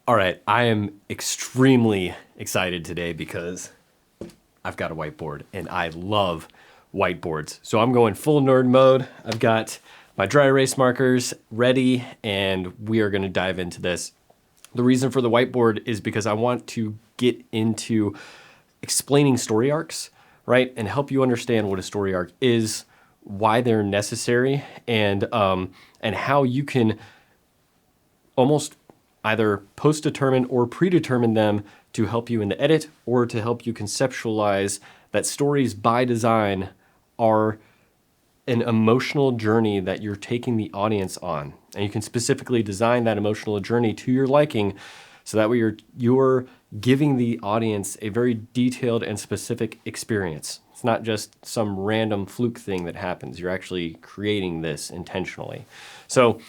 All right, I am extremely excited today because I've got a whiteboard and I love whiteboards. So I'm going full nerd mode. I've got my dry erase markers ready and we are going to dive into this. The reason for the whiteboard is because I want to get into explaining story arcs, right? And help you understand what a story arc is, why they're necessary, and how you can almost either post-determine or predetermine them to help you in the edit or to help you conceptualize that stories by design are an emotional journey that you're taking the audience on. And you can specifically design that emotional journey to your liking so that way you're giving the audience a very detailed and specific experience. It's not just some random fluke thing that happens. You're actually creating this intentionally. So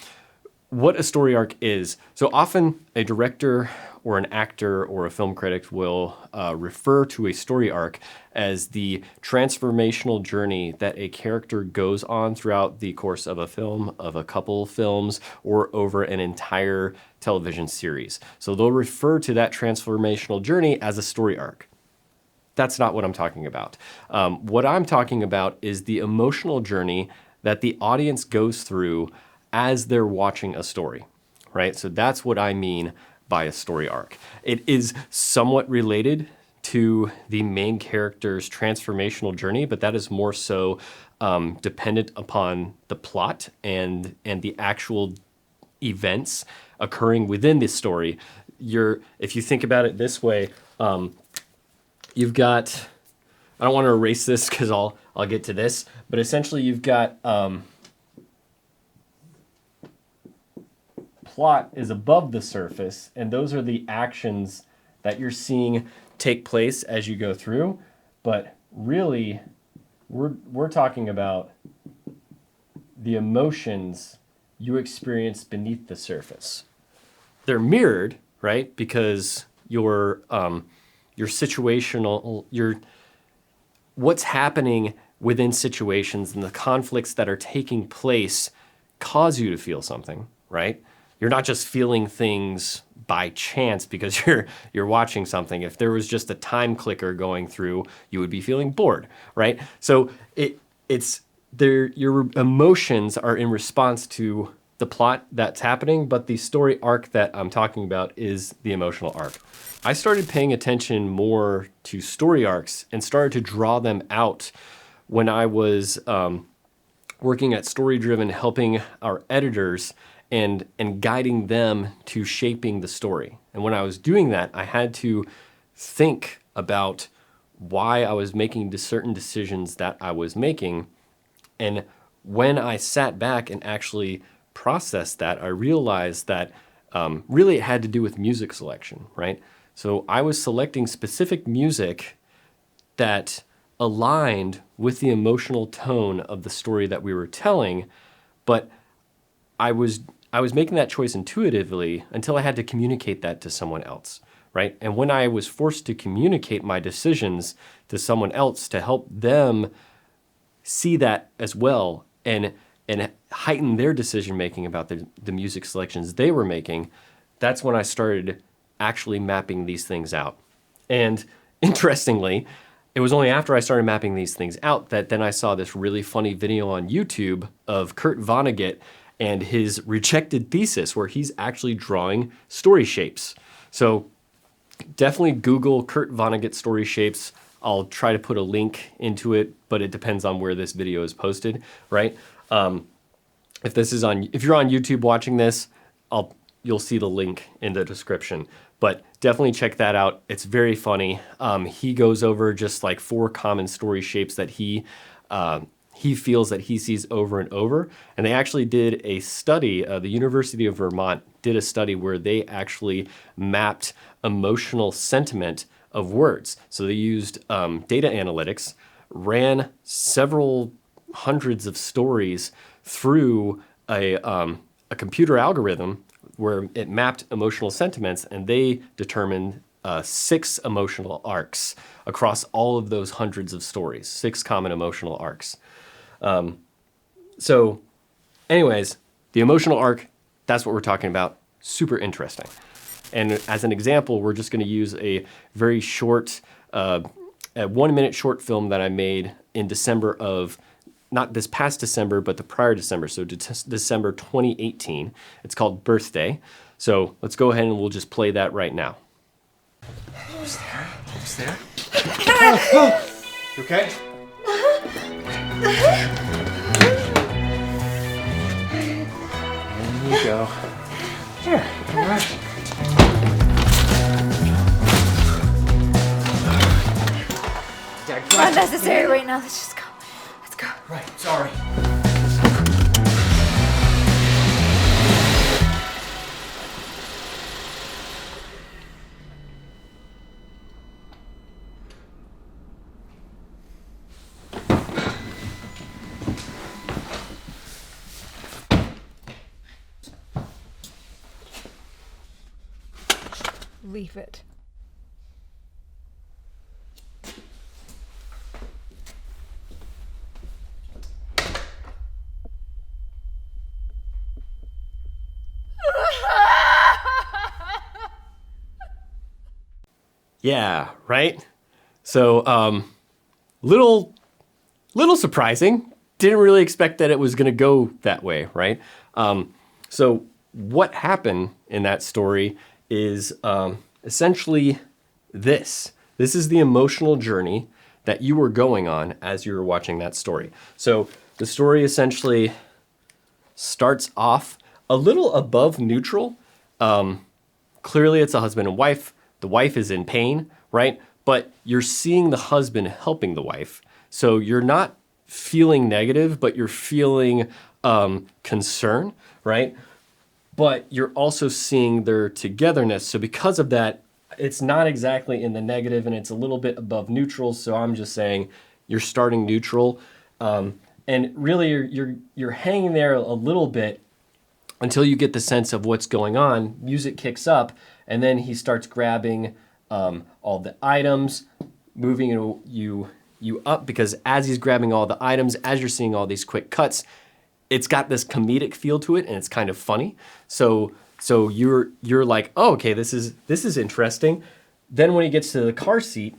what a story arc is. So often a director or an actor or a film critic will refer to a story arc as the transformational journey that a character goes on throughout the course of a film, of a couple films, or over an entire television series. So they'll refer to that transformational journey as a story arc. That's not what I'm talking about. What I'm talking about is the emotional journey that the audience goes through as they're watching a story, right? So that's what I mean by a story arc. It is somewhat related to the main character's transformational journey, but that is more so dependent upon the plot and the actual events occurring within this story. If you think about it this way, you've got, I don't want to erase this because I'll get to this, but essentially you've got plot is above the surface, and those are the actions that you're seeing take place as you go through. But really, we're talking about the emotions you experience beneath the surface. They're mirrored, right? Because your situational, what's happening within situations and the conflicts that are taking place cause you to feel something, right? You're not just feeling things by chance because you're watching something. If there was just a time clicker going through, you would be feeling bored, right? So it's there. Your emotions are in response to the plot that's happening, but the story arc that I'm talking about is the emotional arc. I started paying attention more to story arcs and started to draw them out when I was working at Story Driven, helping our editors and guiding them to shaping the story. And when I was doing that, I had to think about why I was making certain decisions that I was making. And when I sat back and actually processed that, I realized that really it had to do with music selection, right? So I was selecting specific music that aligned with the emotional tone of the story that we were telling, but I was making that choice intuitively until I had to communicate that to someone else, right? And when I was forced to communicate my decisions to someone else to help them see that as well and heighten their decision making about the music selections they were making, that's when I started actually mapping these things out. And interestingly, it was only after I started mapping these things out that then I saw this really funny video on YouTube of Kurt Vonnegut and his rejected thesis where he's actually drawing story shapes. So definitely Google Kurt Vonnegut story shapes. I'll try to put a link into it, but it depends on where this video is posted, right? If you're on YouTube watching this, you'll see the link in the description. But definitely check that out. It's very funny. He goes over just like 4 common story shapes that he feels that he sees over and over. And they actually did a study, the University of Vermont did a study where they actually mapped emotional sentiment of words. So they used data analytics, ran several hundreds of stories through a computer algorithm where it mapped emotional sentiments, and they determined 6 emotional arcs across all of those hundreds of stories, 6 common emotional arcs. So anyways, the emotional arc, that's what we're talking about. Super interesting. And as an example, we're just going to use a very short, a 1 minute short film that I made in December of, not this past December, but the prior December, so December 2018. It's called Birthday. So let's go ahead and we'll just play that right now. Who's there? Who's there? Oh, you okay? There you go. Here, all right. Not necessary right now. Let's just go. Let's go. Right, sorry. Leave it. Yeah, right? So, little surprising. Didn't really expect that it was going to go that way, right? So what happened in that story is essentially this. This is the emotional journey that you were going on as you were watching that story. So the story essentially starts off a little above neutral. Clearly it's a husband and wife. The wife is in pain, right? But you're seeing the husband helping the wife. So you're not feeling negative, but you're feeling concern, right? But you're also seeing their togetherness. So because of that, it's not exactly in the negative and it's a little bit above neutral. So I'm just saying you're starting neutral. And really you're hanging there a little bit until you get the sense of what's going on. Music kicks up, and then he starts grabbing all the items, moving you up, because as he's grabbing all the items, as you're seeing all these quick cuts, it's got this comedic feel to it, and it's kind of funny. So you're like, oh, okay, this is interesting. Then when he gets to the car seat,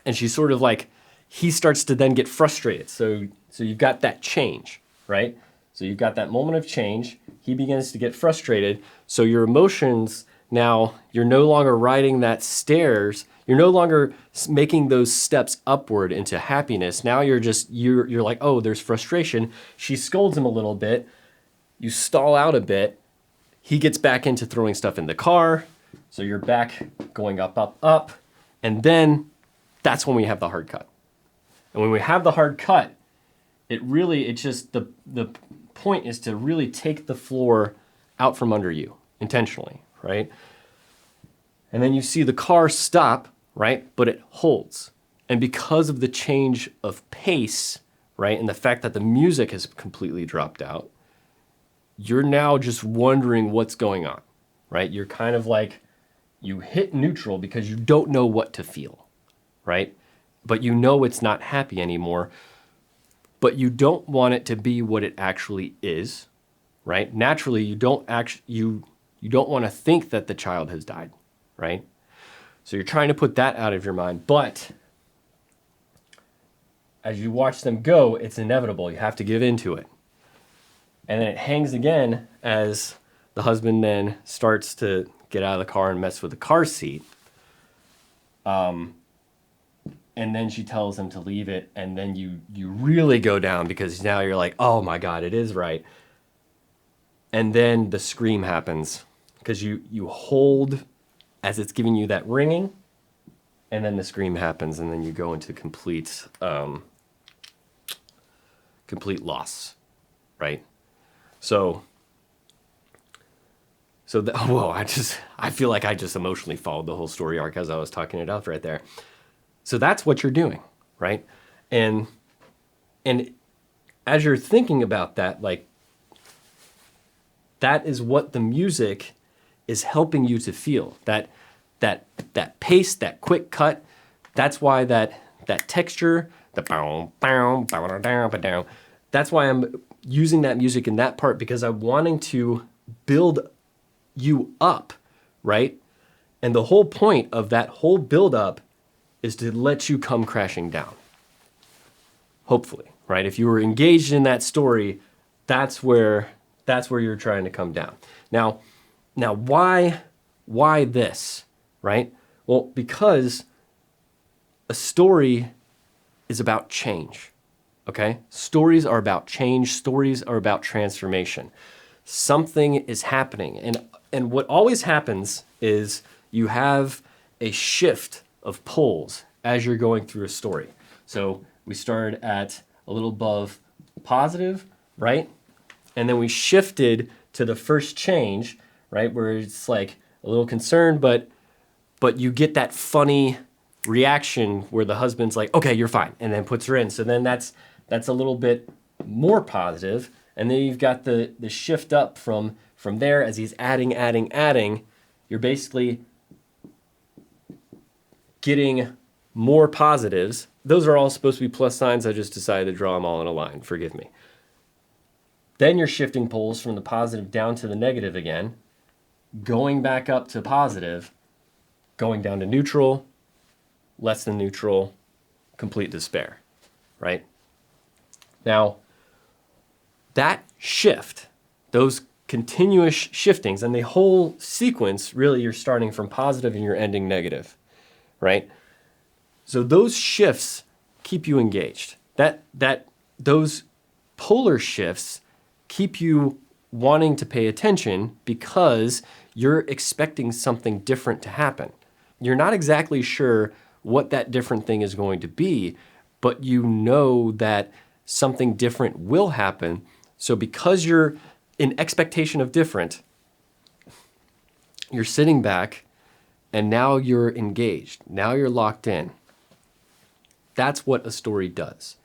and she's sort of like, he starts to then get frustrated. So you've got that change, right? So you've got that moment of change. He begins to get frustrated. So your emotions now, you're no longer riding that stairs. You're no longer making those steps upward into happiness. Now you're like, oh, there's frustration. She scolds him a little bit. You stall out a bit. He gets back into throwing stuff in the car. So you're back going up, up, up. And then that's when we have the hard cut. And when we have the hard cut, it's just the point is to really take the floor out from under you intentionally, right? And then you see the car stop, right? But it holds. And because of the change of pace, right? And the fact that the music has completely dropped out, you're now just wondering what's going on, right? You're kind of like, you hit neutral because you don't know what to feel, right? But you know it's not happy anymore, but you don't want it to be what it actually is, right? Naturally, you don't want to think that the child has died, right? So you're trying to put that out of your mind, but as you watch them go, it's inevitable. You have to give into it. And then it hangs again as the husband then starts to get out of the car and mess with the car seat. And then she tells him to leave it, and then you really go down because now you're like, oh my God, it is right. And then the scream happens because you hold as it's giving you that ringing, and then the scream happens, and then you go into complete loss, right? So I feel like I just emotionally followed the whole story arc as I was talking it up right there. So that's what you're doing, right? And as you're thinking about that, like, that is what the music is helping you to feel. That pace, that quick cut, that's why that texture, the bow, bow, bow, down, down. That's why I'm using that music in that part, because I'm wanting to build you up right? And the whole point of that whole buildup is to let you come crashing down. Hopefully, right? If you were engaged in that story, that's where you're trying to come down. Now why this, right? Well, because a story is about change. Okay? Stories are about change, stories are about transformation. Something is happening. And what always happens is you have a shift of poles as you're going through a story. So we started at a little above positive, right? And then we shifted to the first change, right? Where it's like a little concerned, but you get that funny reaction where the husband's like, okay, you're fine, and then puts her in. So then that's a little bit more positive. And then you've got the shift up from there as he's adding. You're basically getting more positives. Those are all supposed to be plus signs. I just decided to draw them all in a line. Forgive me. Then you're shifting poles from the positive down to the negative again, going back up to positive, going down to neutral, less than neutral, complete despair, right? Now, that shift, those continuous shiftings, and the whole sequence, really you're starting from positive and you're ending negative, right? So those shifts keep you engaged. Those polar shifts keep you wanting to pay attention because you're expecting something different to happen. You're not exactly sure what that different thing is going to be, but you know that something different will happen. So because you're in expectation of different, you're sitting back and now you're engaged. Now you're locked in. That's what a story does.